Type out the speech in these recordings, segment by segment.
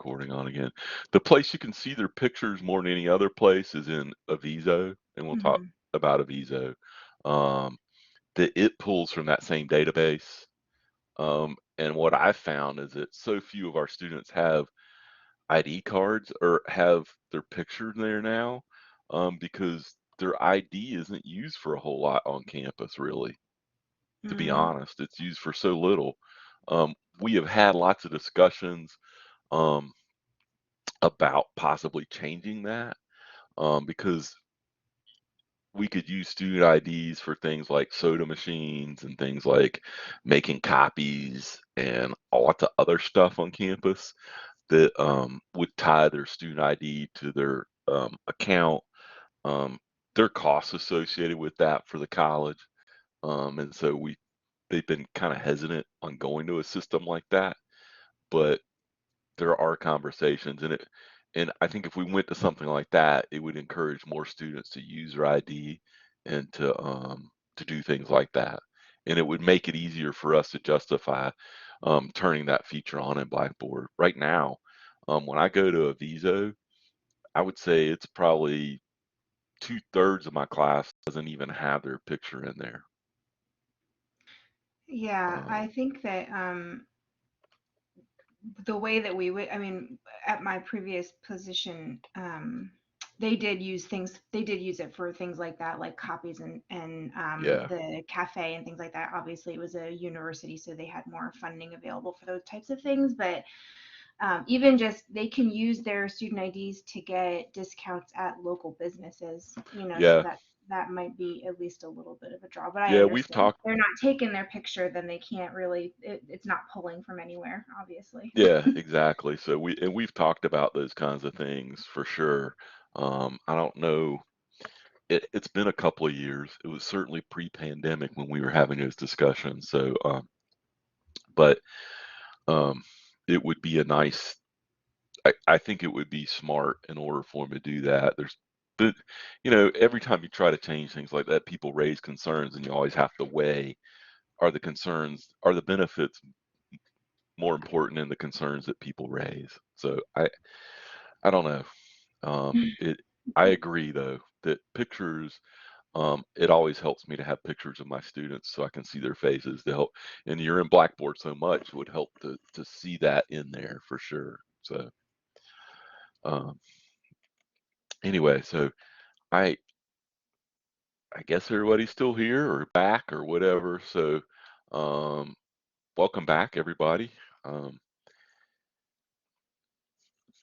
Recording on again. The place you can see their pictures more than any other place is in Avizo, and we'll talk Hmm. about Avizo. Um, that it pulls from that same database. And what I found is that so few of our students have ID cards or have their picture there now, because their ID isn't used for a whole lot on campus, really. To be Mm. honest, it's used for so little. We have had lots of discussions um, about possibly changing that, because we could use student IDs for things like soda machines and things like making copies and lots of other stuff on campus that would tie their student ID to their account. Um, there are costs associated with that for the college, and so they've been kind of hesitant on going to a system like that. But there are conversations, and I think if we went to something like that, it would encourage more students to use their ID and to do things like that. And it would make it easier for us to justify turning that feature on in Blackboard. Right now, when I go to a Viso, I would say it's probably two-thirds of my class doesn't even have their picture in there. Yeah, I Um, think that the way that we would, I mean, at my previous position, they did use it for things like that, like copies and yeah, the cafe and things like that. Obviously, it was a university, so they had more funding available for those types of things. But even just they can use their student IDs to get discounts at local businesses, so yeah, that might be at least a little bit of a draw. But I yeah. We've understand if talked. they're not taking their picture, then they can't really, it's not pulling from anywhere, obviously. Yeah, exactly. So we've talked about those kinds of things for sure. I don't know. It's been a couple of years. It was certainly pre-pandemic when we were having those discussions. So, but um, it would be a nice. I think it would be smart in order for them to do that. But every time you try to change things like that, people raise concerns, and you always have to weigh: are the benefits more important than the concerns that people raise? So I don't know. I agree though that pictures, it always helps me to have pictures of my students so I can see their faces to help. And you're in Blackboard so much, it would help to see that in there for sure. So um, anyway, so I I guess everybody's still here or back or whatever. So um, welcome back, everybody. Um,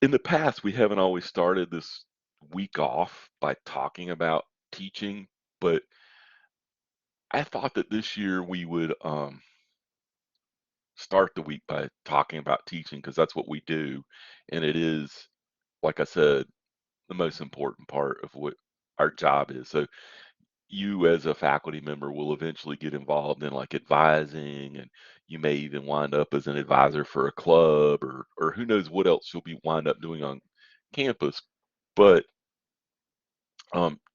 in the past, we haven't always started this week off by talking about teaching, but I thought that this year we would start the week by talking about teaching because that's what we do. And it is, like I said, the most important part of what our job is. So you as a faculty member will eventually get involved in like advising, and you may even wind up as an advisor for a club, or who knows what else you'll be wind up doing on campus. But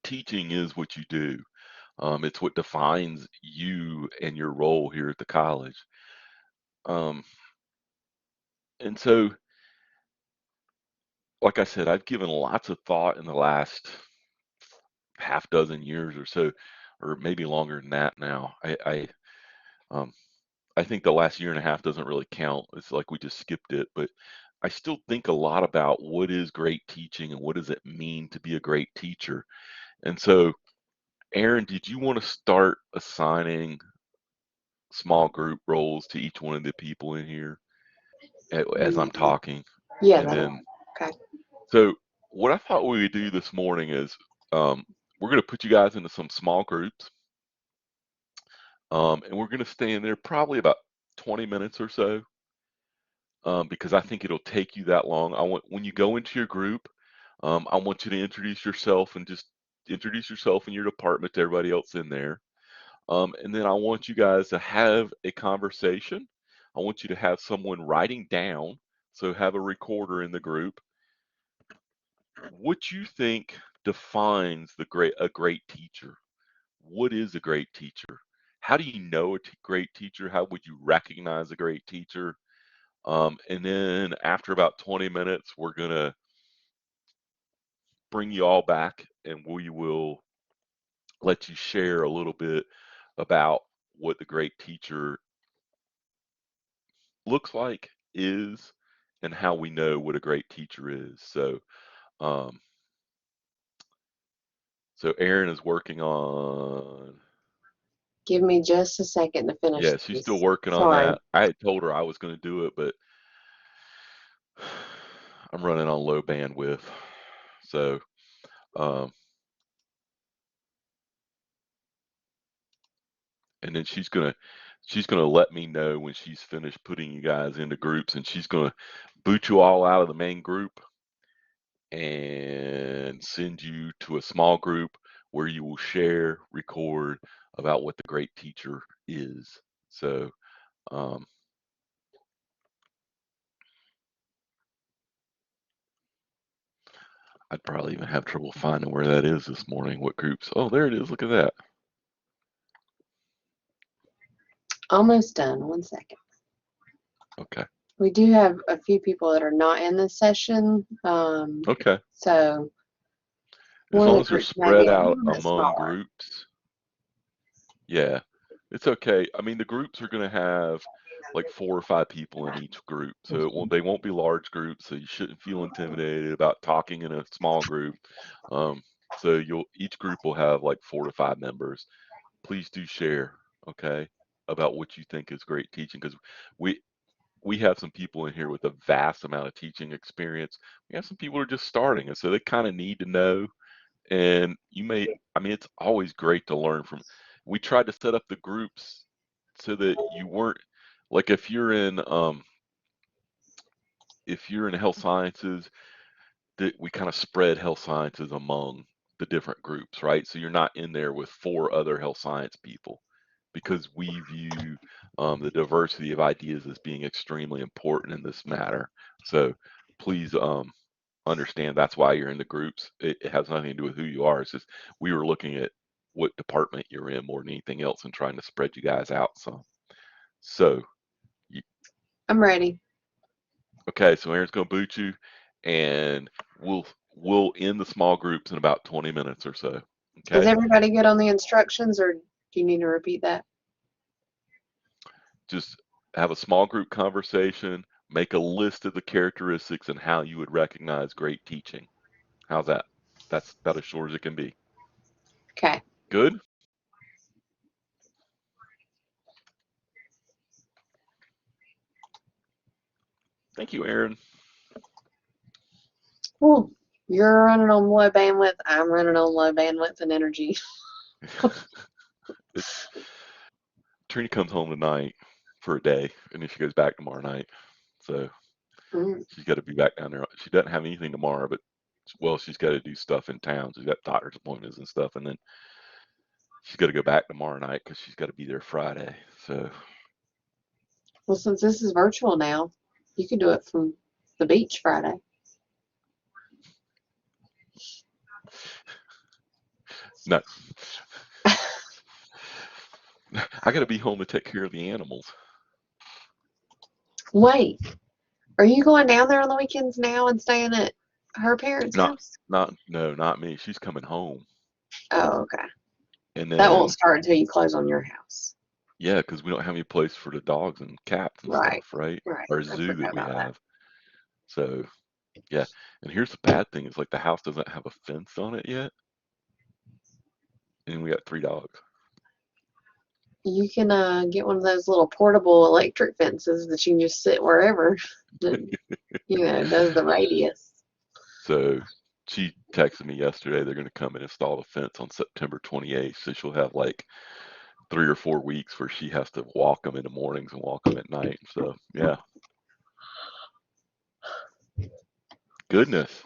teaching is what you do. It's what defines you and your role here at the college. Um, and so, like I said, I've given lots of thought in the last half dozen years or so, or maybe longer than that now. Um, I think the last year and a half doesn't really count. It's like we just skipped it, but I still think a lot about what is great teaching and what does it mean to be a great teacher. And so, Aaron, did you want to start assigning small group roles to each one of the people in here as I'm talking? Yeah, And that then, okay. so what I thought we would do this morning is we're going to put you guys into some small groups, and we're going to stay in there probably about 20 minutes or so, because I think it'll take you that long. I want when you go into your group, I want you to introduce yourself and just introduce yourself and your department to everybody else in there. And then I want you guys to have a conversation. I want you to have someone writing down, so have a recorder in the group, what you think defines a great teacher. What is a great teacher? How do you know a great teacher? How would you recognize a great teacher? And then after about 20 minutes, we're going to bring you all back and we will let you share a little bit about what the great teacher looks like, is, and how we know what a great teacher is. Um, so Erin is working on, Give me just a second to finish yeah, she's still this. working on Sorry. that. I had told her I was going to do it, but I'm running on low bandwidth. So, um, and then she's gonna let me know when she's finished putting you guys into groups, and she's gonna boot you all out of the main group and send you to a small group where you will share, record about what the great teacher is. So, um, I'd probably even have trouble finding where that is this morning. What groups? Oh, there it is. Look at that. Almost done. 1 second. Okay. We do have a few people that are not in this session. Okay. So As one of long the as they're groups might be spread a out little bit among smaller. groups, yeah, it's okay. I mean, the groups are going to have like 4 or 5 people in each group, so they won't be large groups. So you shouldn't feel intimidated about talking in a small group. Um, so each group will have like 4 to 5 members. Please do share, okay, about what you think is great teaching, because we we have some people in here with a vast amount of teaching experience. We have some people who are just starting, and so they kind of need to know. And I mean, it's always great to learn from. We tried to set up the groups so that you weren't like, if you're in health sciences, that we kind of spread health sciences among the different groups, right? So you're not in there with 4 other health science people, because we view the diversity of ideas as being extremely important in this matter. So please, understand that's why you're in the groups. It has nothing to do with who you are. It's just we were looking at what department you're in more than anything else and trying to spread you guys out some. So, I'm ready. okay, so Aaron's gonna boot you, and we'll end the small groups in about 20 minutes or so. Is Okay, everybody good on the instructions, or do you need to repeat that? just have a small group conversation. Make a list of the characteristics and how you would recognize great teaching. How's that? That's about as short as it can be. Okay. Good. Thank you, Aaron. Ooh, you're running on low bandwidth. I'm running on low bandwidth and energy. It's Trina comes home tonight for a day, and then she goes back tomorrow night. So Mm. she's got to be back down there. She doesn't have anything tomorrow, but well, she's got to do stuff in town. She's got doctor's appointments and stuff, and then she's got to go back tomorrow night because she's got to be there Friday. So Well, since this is virtual now, you can do it from the beach Friday. no, I got to be home to take care of the animals. Wait, are you going down there on the weekends now and staying at her parents' Not, house? no, not me. She's coming home, Oh, okay. and That won't then start until you close on your house. yeah, because we don't have any place for the dogs and cats and Right, stuff, right? right. Our I zoo forgot that we about that. have. So yeah, and here's the bad thing: is like the house doesn't have a fence on it yet, and we got 3 dogs. You can get one of those little portable electric fences that you can just sit wherever that, does the radius. So she texted me yesterday they're going to come and install the fence on September 28th. So she'll have like 3 or 4 weeks where she has to walk them in the mornings and walk them at night. So yeah, goodness.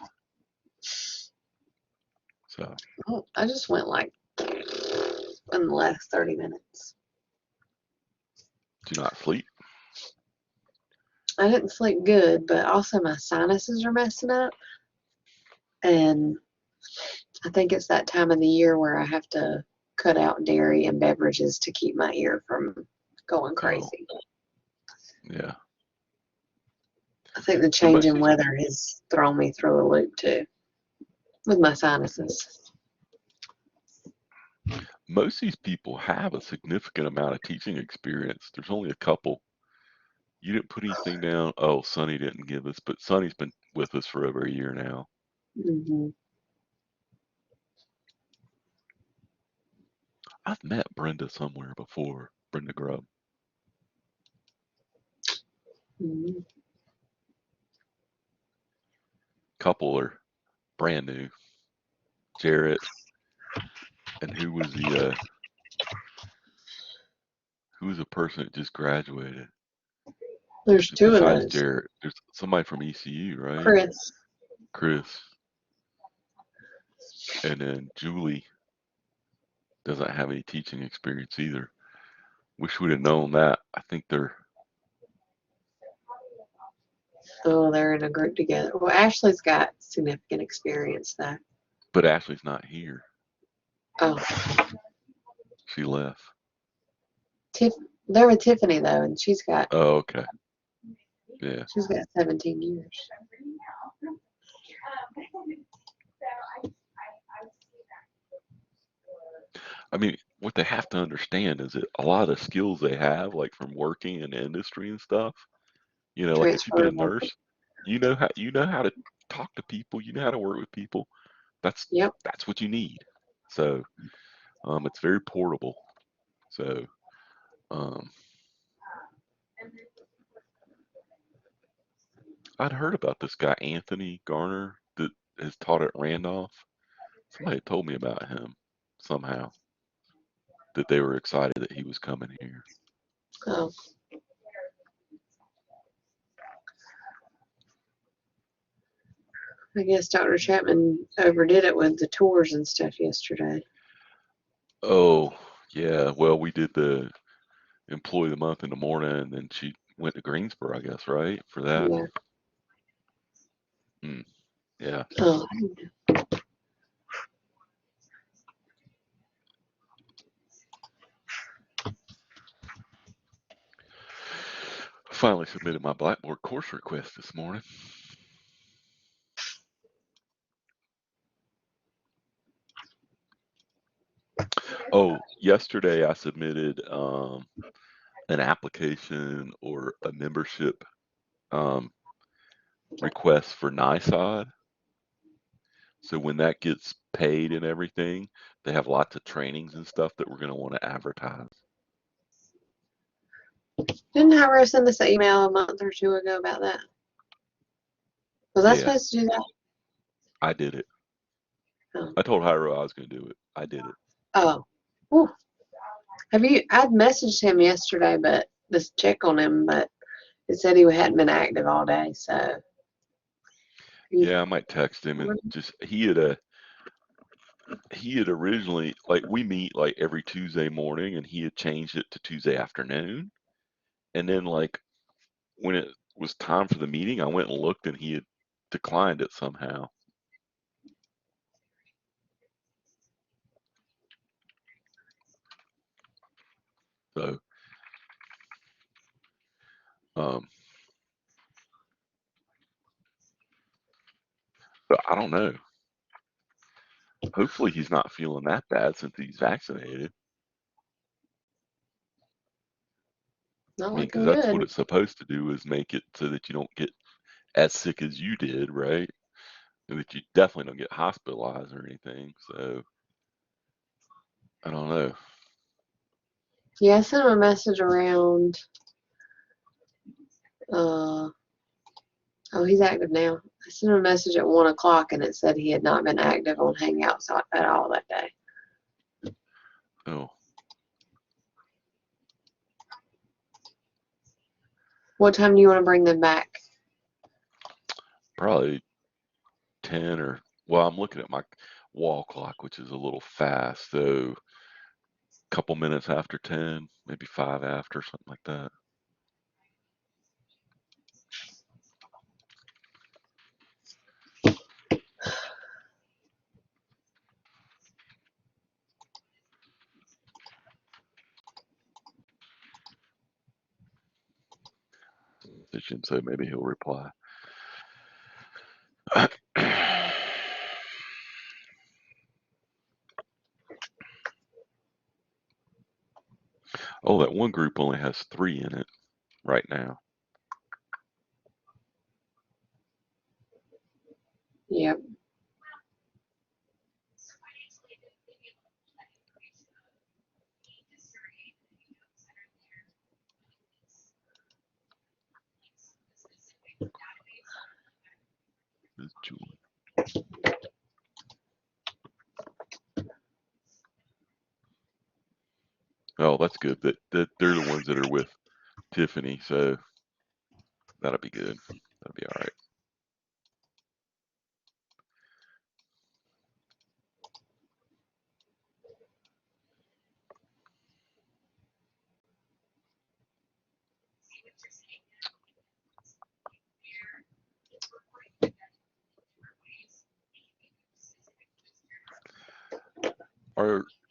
So Oh, I just went like in the last 30 minutes. do not sleep. I didn't sleep good, but also my sinuses are messing up. And I think it's that time of the year where I have to cut out dairy and beverages to keep my ear from going Oh, crazy. yeah. I think the change in weather has thrown me through a loop too with my sinuses. Most of these people have a significant amount of teaching experience. There's only a couple. You didn't put anything down. Oh, Sonny didn't give us, but Sonny's been with us for over a year now. Mm-hmm. I've met Brenda somewhere before. Brenda Grubb. Mm-hmm. Couple are brand new. Jarrett, and who was the person that just graduated? There's two of Besides those. Jarrett, there's somebody from ECU, right? Chris. And then Julie doesn't have any teaching experience either. Wish we'd have known that. I think they're in a group together. Well, Ashley's got significant experience though. but Ashley's not here. Oh. She left. They're with Tiffany though, and she's got. Oh, okay. Yeah. She's got 17 years. I mean, what they have to understand is that a lot of the skills they have, like from working in the industry and stuff, like if you've been a nurse, you know how to talk to people, you know how to work with people. That's what you need. So, it's very portable. So, I'd heard about this guy Anthony Garner that has taught at Randolph. Somebody told me about him somehow, that they were excited that he was coming here. Oh. I guess Dr. Chapman overdid it with the tours and stuff yesterday. Oh, yeah. Well, we did the employee of the month in the morning, and then she went to Greensboro, I guess, right? For that? Yeah. Yeah. Oh. Finally submitted my Blackboard course request this morning. Oh, yesterday I submitted an application or a membership request for NISOD. So when that gets paid and everything, they have lots of trainings and stuff that we're going to want to advertise. Didn't Hyro send us an email a month or two ago about that? Was I supposed to do that? I did it. Oh. I told Hyro I was going to do it. I did it. Oh. Whew. I'd messaged him yesterday, but just check on him, but it said he hadn't been active all day, so. Yeah, I might text him and just, he had originally, like, we meet like every Tuesday morning, and he had changed it to Tuesday afternoon. And then, like, when it was time for the meeting, I went and looked, and he had declined it somehow. So, but I don't know. Hopefully he's not feeling that bad since he's vaccinated. Not I mean, because looking that's good. what it's supposed to do, is make it so that you don't get as sick as you did, right? And that you definitely don't get hospitalized or anything. So, I don't know. Yeah, I sent him a message around. Oh, he's active now. I sent him a message at 1 o'clock, and it said he had not been active on Hangouts at all that day. Oh. What time do you want to bring them back? Probably 10 or, well, I'm looking at my wall clock, which is a little fast. So, a couple minutes after 10, maybe 5 after, something like that. So maybe he'll reply. Oh, that one group only has 3 in it right now. Yep. This Julie. Oh, that's good. That they're the ones that are with Tiffany, so that'll be good. That'll be all right.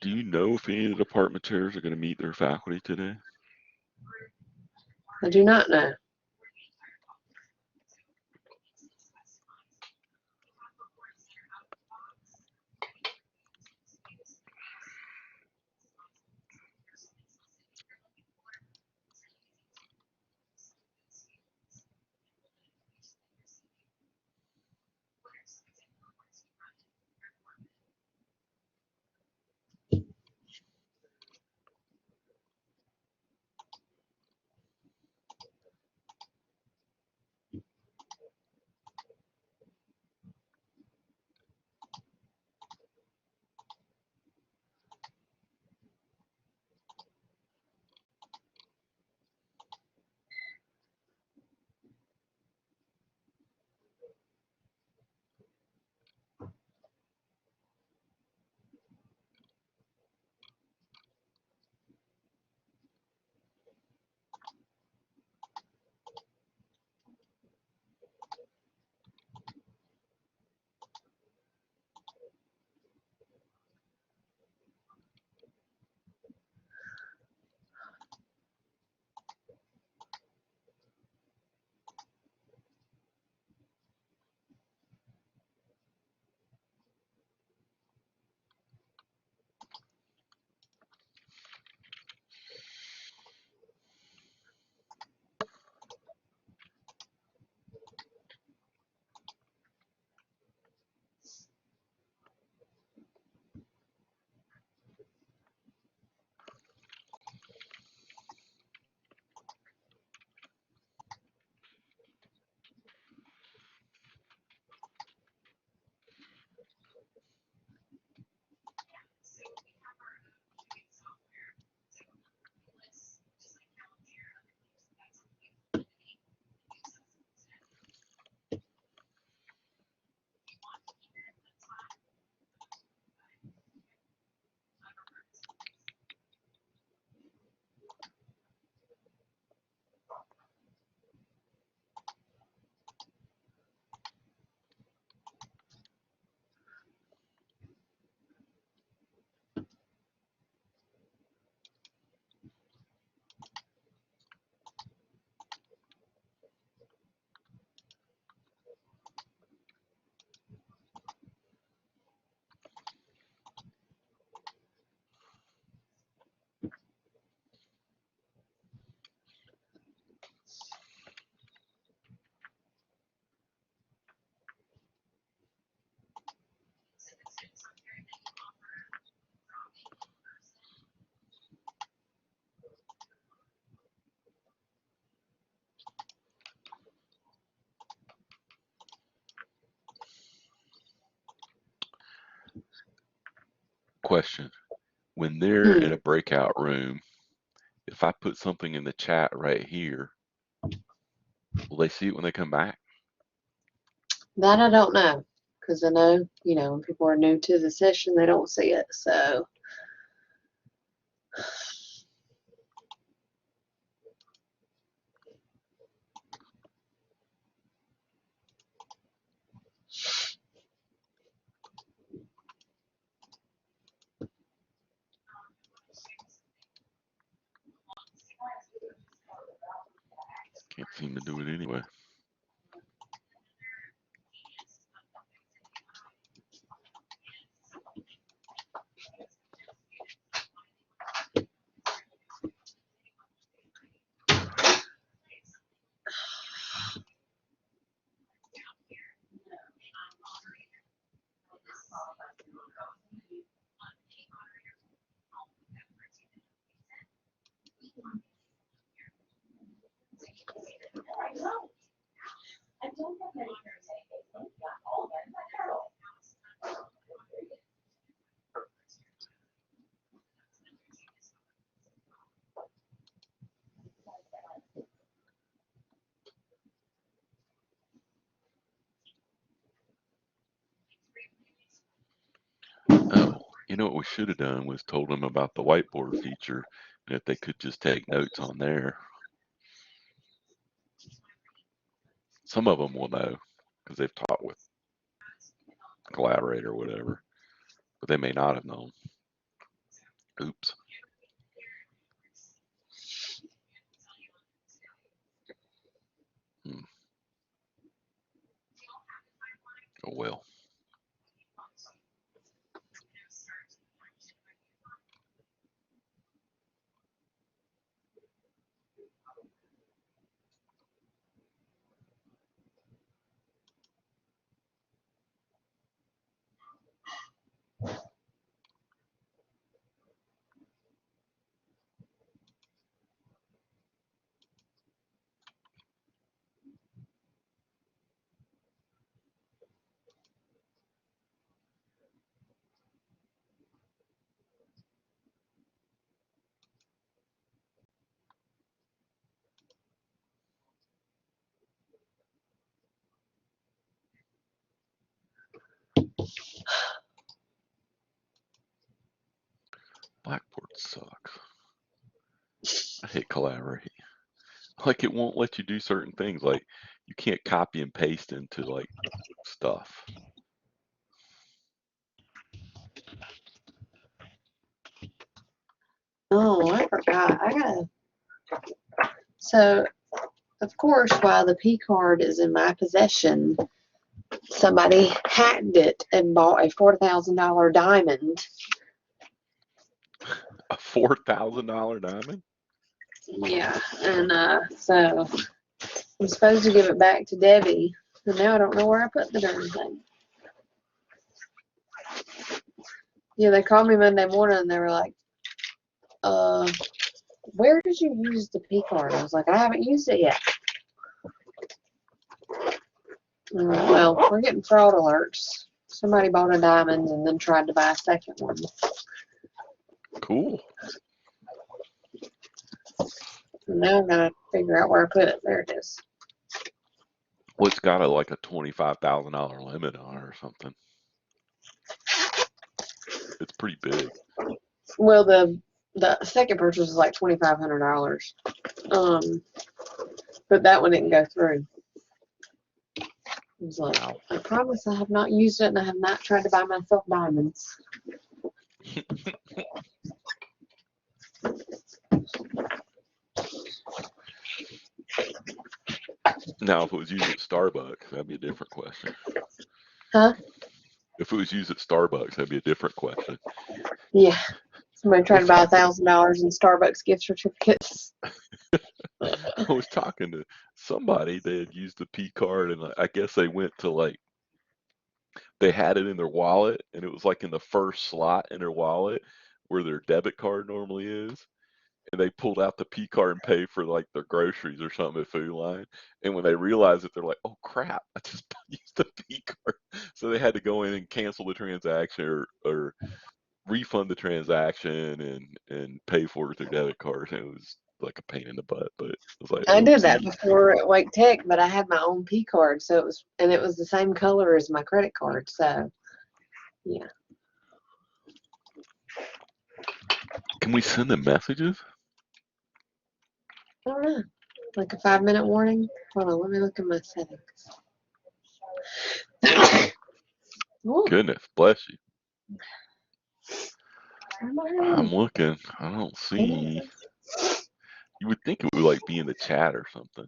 Do you know if any of the department chairs are going to meet their faculty today? I do not know. Question. When they're in a breakout room, if I put something in the chat right here, will they see it when they come back? That I don't know, because I know, when people are new to the session, they don't see it. So, Can't seem to do it anyway. You know what we should have done was told them about the whiteboard feature, and if they could just take notes on there. Some of them will know because they've taught with Collaborate or whatever, but they may not have known. Oops. Hmm. Oh well. Blackboard sucks. I hate Collaborate. Like it won't let you do certain things. Like you can't copy and paste into like stuff. Oh, I forgot. So, of course, while the P card is in my possession, somebody hacked it and bought a $4,000 diamond. A $4,000 diamond? Yeah, and so I'm supposed to give it back to Debbie, and now I don't know where I put the darn thing. Yeah, they called me Monday morning and they were like, where did you use the P card? I was like, I haven't used it yet. Well, we're getting fraud alerts. Somebody bought a diamond and then tried to buy a second one. Cool. Now I'm gonna figure out where I put it. There it is. Well, it's got like a $25,000 limit on it or something. It's pretty big. Well, the second purchase was like $2,500. But that one didn't go through. I was like, Wow. I promise I have not used it and I have not tried to buy myself diamonds. Now, if it was used at Starbucks, that'd be a different question. Huh? If it was used at Starbucks, that'd be a different question. Yeah. Somebody tried to buy $1,000 in Starbucks gift certificates. I was talking to somebody, they had used the P card, and I guess they went to like, they had it in their wallet, and it was like in the first slot in their wallet where their debit card normally is. And they pulled out the P card and paid for like their groceries or something at Food Line. And when they realized it, they're like, "Oh crap! I just used the P card." So they had to go in and cancel the transaction or refund the transaction and pay for it with their debit card. And it was like a pain in the butt, but it was like, I did that oopsie. before at Wake Tech, but I had my own P card, so it was the same color as my credit card. So, yeah. Can we send them messages? I don't know. Like a 5-minute warning. Hold on, let me look at my settings. Ooh, Goodness, bless you. I'm I'm looking. I don't see. You would think it would like be in the chat or something.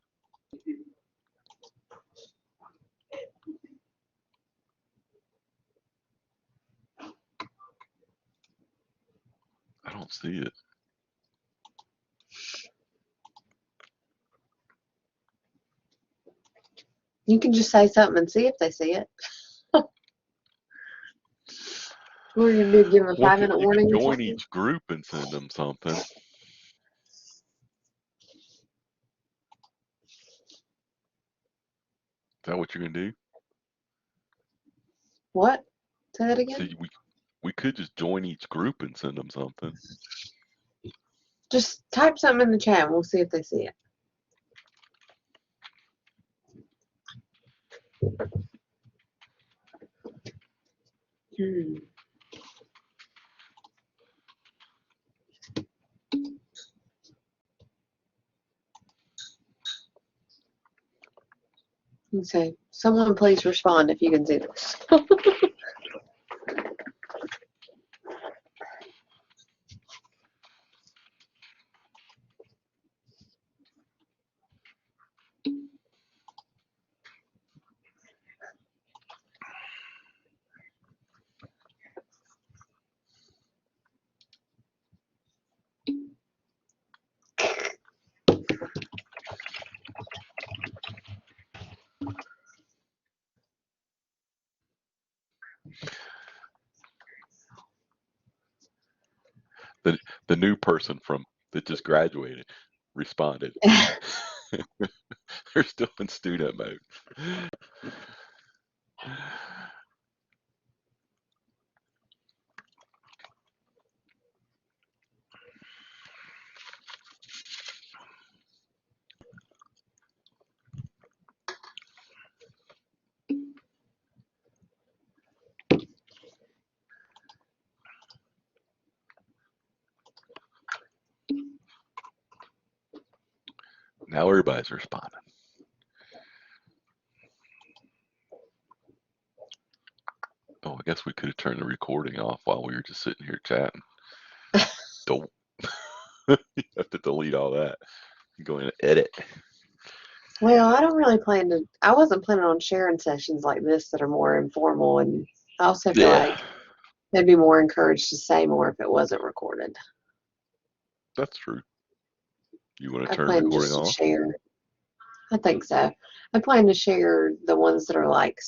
I don't see it. You can just say something and see if they see it. What are you gonna do? Give them a Well, 5-minute you could warning or join something? each group and send them something. Is that what you're gonna do? What? Say that So again? we could just join each group and send them something. Just type something in the chat and we'll see if they see it. Okay. Someone please respond if you can see this. The new person that just graduated responded. They're still in student mode. Now everybody's responding. Oh, I guess we could have turned the recording off while we were just sitting here chatting. Don't. You have to delete all that. Go in and edit. Well, I wasn't planning on sharing sessions like this that are more informal, and I also feel like they'd be more encouraged to say more if it wasn't recorded. That's true. You want to I turn plan recording just to off? share. I think so. I plan to share the ones that are like